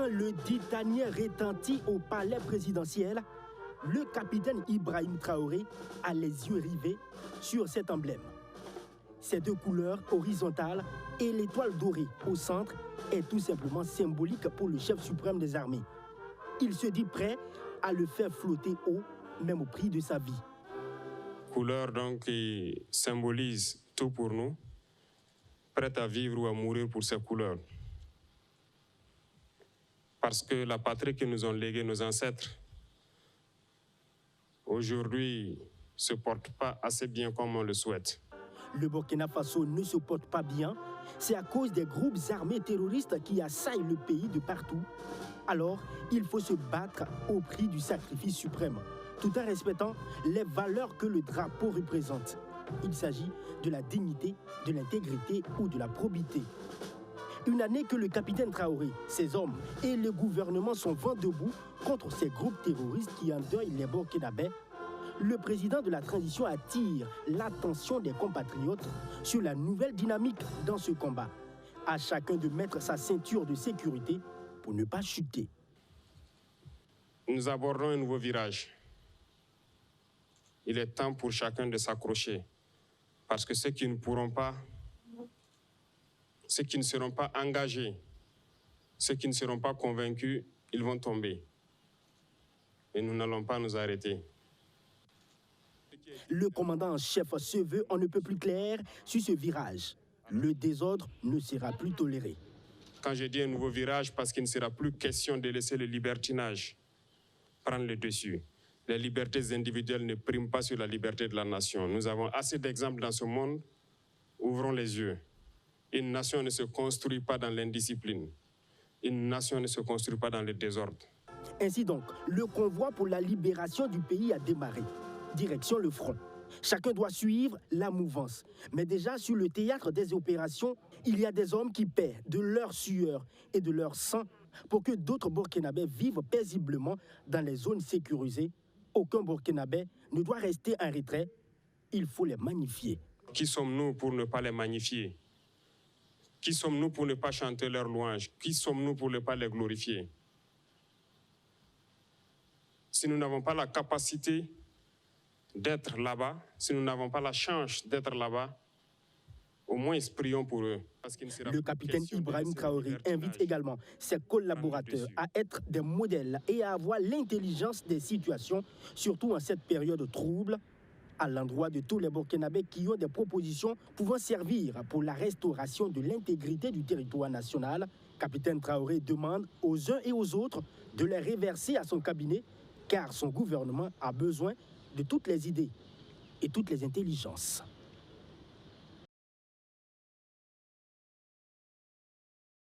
le titanier retentit au palais présidentiel, le capitaine Ibrahim Traoré a les yeux rivés sur cet emblème. Ces deux couleurs horizontales et l'étoile dorée au centre est tout simplement symbolique pour le chef suprême des armées. Il se dit prêt à le faire flotter haut, même au prix de sa vie. Couleur donc qui symbolise tout pour nous, prêt à vivre ou à mourir pour ces couleurs. Parce que la patrie que nous ont léguée nos ancêtres, aujourd'hui, ne se porte pas assez bien comme on le souhaite. Le Burkina Faso ne se porte pas bien, c'est à cause des groupes armés terroristes qui assaillent le pays de partout. Alors, il faut se battre au prix du sacrifice suprême, tout en respectant les valeurs que le drapeau représente. Il s'agit de la dignité, de l'intégrité ou de la probité. Une année que le capitaine Traoré, ses hommes et le gouvernement sont vent debout contre ces groupes terroristes qui endeuillent les Burkinabés, le président de la transition attire l'attention des compatriotes sur la nouvelle dynamique dans ce combat. À chacun de mettre sa ceinture de sécurité pour ne pas chuter. Nous abordons un nouveau virage. Il est temps pour chacun de s'accrocher. Parce que ceux qui ne pourront pas, ceux qui ne seront pas engagés, ceux qui ne seront pas convaincus, ils vont tomber. Et nous n'allons pas nous arrêter. Le commandant en chef se veut on ne peut plus clair sur ce virage. Le désordre ne sera plus toléré. Quand je dis un nouveau virage, parce qu'il ne sera plus question de laisser le libertinage prendre le dessus. Les libertés individuelles ne priment pas sur la liberté de la nation. Nous avons assez d'exemples dans ce monde. Ouvrons les yeux. Une nation ne se construit pas dans l'indiscipline. Une nation ne se construit pas dans le désordre. Ainsi donc, le convoi pour la libération du pays a démarré. Direction le front. Chacun doit suivre la mouvance. Mais déjà, sur le théâtre des opérations, il y a des hommes qui paient de leur sueur et de leur sang pour que d'autres Burkinabés vivent paisiblement dans les zones sécurisées. Aucun Burkinabé ne doit rester en retrait. Il faut les magnifier. Qui sommes-nous pour ne pas les magnifier? Qui sommes-nous pour ne pas chanter leurs louanges? Qui sommes-nous pour ne pas les glorifier? Si nous n'avons pas la capacité d'être là-bas, si nous n'avons pas la chance d'être là-bas, au moins prions pour eux. Le capitaine Ibrahim Traoré invite également ses collaborateurs à être des modèles et à avoir l'intelligence des situations, surtout en cette période trouble, à l'endroit de tous les Burkinabés qui ont des propositions pouvant servir pour la restauration de l'intégrité du territoire national. Capitaine Traoré demande aux uns et aux autres de les reverser à son cabinet, car son gouvernement a besoin de toutes les idées et toutes les intelligences.